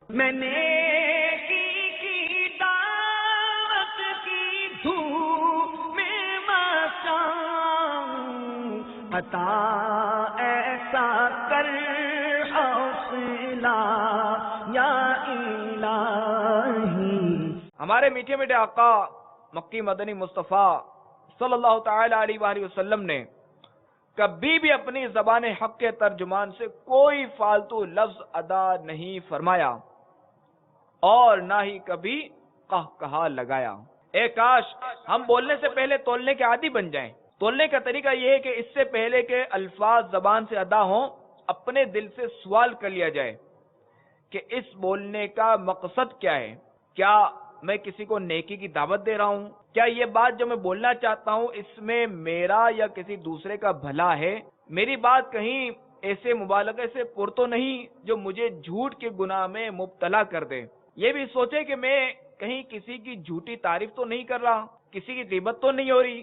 میں نیکی کی دعوت کی دھوم میں مچاؤں، عطا ایسا کر حوصلہ یا الہی۔ ہمارے میٹھے میٹھے آقا مکی مدنی مصطفیٰ صلی اللہ تعالی علیہ وآلہ وسلم نے کبھی بھی اپنی زبان حق کے ترجمان سے کوئی فالتو لفظ ادا نہیں فرمایا اور نہ ہی کبھی قہقہا لگایا۔ اے کاش ہم بولنے سے پہلے تولنے کے عادی بن جائیں۔ تولنے کا طریقہ یہ ہے کہ اس سے پہلے کہ الفاظ زبان سے ادا ہوں، اپنے دل سے سوال کر لیا جائے کہ اس بولنے کا مقصد کیا ہے۔ کیا میں کسی کو نیکی کی دعوت دے رہا ہوں؟ کیا یہ بات جو میں بولنا چاہتا ہوں اس میں میرا یا کسی دوسرے کا بھلا ہے؟ میری بات کہیں ایسے مبالغے سے پر تو نہیں جو مجھے جھوٹ کے گناہ میں مبتلا کر دے۔ یہ بھی سوچے کہ میں کہیں کسی کی جھوٹی تعریف تو نہیں کر رہا، کسی کی غیبت تو نہیں ہو رہی،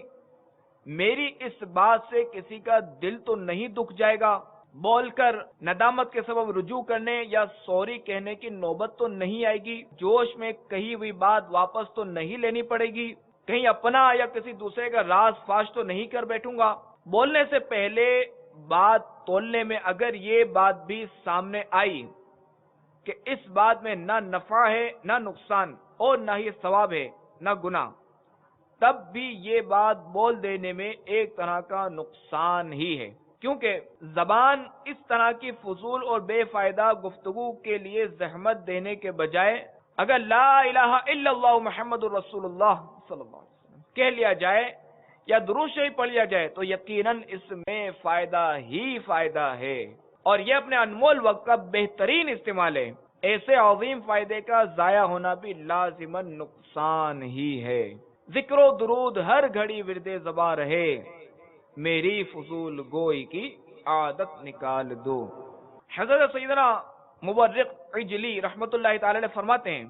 میری اس بات سے کسی کا دل تو نہیں دکھ جائے گا، بول کر ندامت کے سبب رجوع کرنے یا سوری کہنے کی نوبت تو نہیں آئے گی، جوش میں کہی ہوئی بات واپس تو نہیں لینی پڑے گی، کہیں اپنا یا کسی دوسرے کا راز فاش تو نہیں کر بیٹھوں گا۔ بولنے سے پہلے بات تولنے میں اگر یہ بات بھی سامنے آئی کہ اس بات میں نہ نفع ہے نہ نقصان اور نہ ہی ثواب ہے نہ گناہ، تب بھی یہ بات بول دینے میں ایک طرح کا نقصان ہی ہے، کیونکہ زبان اس طرح کی فضول اور بے فائدہ گفتگو کے لیے زحمت دینے کے بجائے اگر لا الہ الا اللہ محمد الرسول اللہ صلی اللہ علیہ وسلم کہہ لیا جائے یا درود شریف پڑھ لیا جائے تو یقیناً اس میں فائدہ ہی فائدہ ہے، اور یہ اپنے انمول وقت کا بہترین استعمال ہے۔ ایسے عظیم فائدے کا ضائع ہونا بھی لازماً نقصان ہی ہے۔ ذکر و درود ہر گھڑی ورد زباں رہے، میری فضول گوئی کی عادت نکال دو۔ حضرت سیدنا مورخ عجلی رحمت اللہ تعالی نے فرماتے ہیں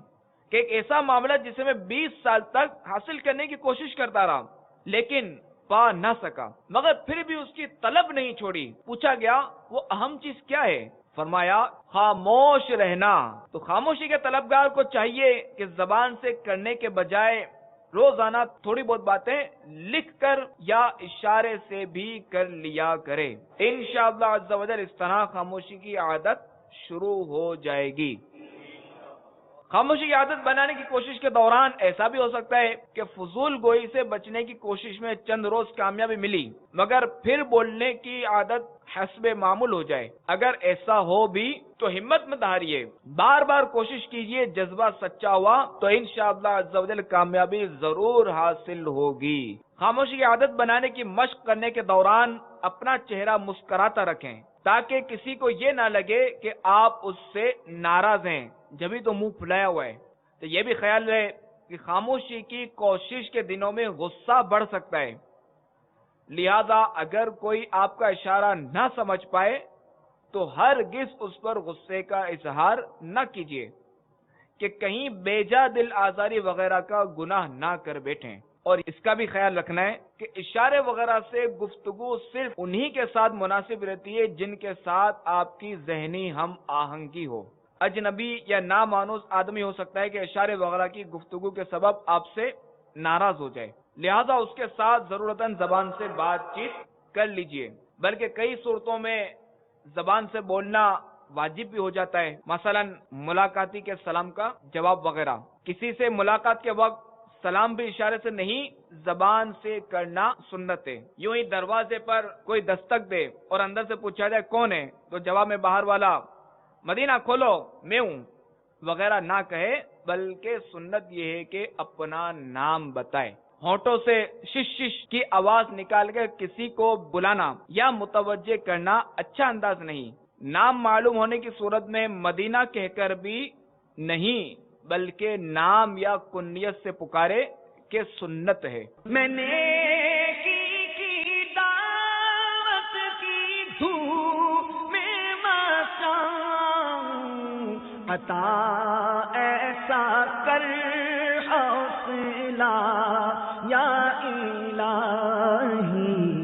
کہ ایک ایسا معاملہ جسے میں 20 سال تک حاصل کرنے کی کوشش کرتا رہا لیکن پا نہ سکا، مگر پھر بھی اس کی طلب نہیں چھوڑی۔ پوچھا گیا وہ اہم چیز کیا ہے؟ فرمایا خاموش رہنا۔ تو خاموشی کے طلبگار کو چاہیے کہ زبان سے کرنے کے بجائے روزانہ تھوڑی بہت باتیں لکھ کر یا اشارے سے بھی کر لیا کرے۔ انشاءاللہ عز و جل اس طرح خاموشی کی عادت شروع ہو جائے گی۔ خاموشی کی عادت بنانے کی کوشش کے دوران ایسا بھی ہو سکتا ہے کہ فضول گوئی سے بچنے کی کوشش میں چند روز کامیابی ملی مگر پھر بولنے کی عادت حسب معمول ہو جائے۔ اگر ایسا ہو بھی تو ہمت مت ہاریے، بار بار کوشش کیجئے، جذبہ سچا ہوا تو انشاءاللہ عز و جل کامیابی ضرور حاصل ہوگی۔ خاموشی کی عادت بنانے کی مشق کرنے کے دوران اپنا چہرہ مسکراتا رکھیں تاکہ کسی کو یہ نہ لگے کہ آپ اس سے ناراض ہیں، جبھی تو منہ پھلایا ہوا ہے۔ تو یہ بھی خیال رہے کہ خاموشی کی کوشش کے دنوں میں غصہ بڑھ سکتا ہے، لہذا اگر کوئی آپ کا اشارہ نہ سمجھ پائے تو ہرگز اس پر غصے کا اظہار نہ کیجیے کہ کہیں بیجا دل آزاری وغیرہ کا گناہ نہ کر بیٹھیں۔ اور اس کا بھی خیال رکھنا ہے کہ اشارے وغیرہ سے گفتگو صرف انہی کے ساتھ مناسب رہتی ہے جن کے ساتھ آپ کی ذہنی ہم آہنگی ہو۔ اجنبی یا نامانوس آدمی ہو سکتا ہے کہ اشارے وغیرہ کی گفتگو کے سبب آپ سے ناراض ہو جائے، لہذا اس کے ساتھ ضرورتاً زبان سے بات چیت کر لیجئے، بلکہ کئی صورتوں میں زبان سے بولنا واجب بھی ہو جاتا ہے، مثلا ملاقاتی کے سلام کا جواب وغیرہ۔ کسی سے ملاقات کے وقت سلام بھی اشارے سے نہیں زبان سے کرنا سنت ہے۔ یوں ہی دروازے پر کوئی دستک دے اور اندر سے پوچھا جائے کون ہے تو جواب میں باہر والا مدینہ کھولو میں ہوں وغیرہ نہ کہے، بلکہ سنت یہ ہے کہ اپنا نام بتائے۔ ہونٹوں سے شش شش کی آواز نکال کر کسی کو بلانا یا متوجہ کرنا اچھا انداز نہیں۔ نام معلوم ہونے کی صورت میں مدینہ کہہ کر بھی نہیں بلکہ نام یا کنیت سے پکارے کہ سنت ہے۔ میں نیکی کی دعوت کی دھوم میں مچاؤں، عطا ایسا کر حوصلہ یا الہی۔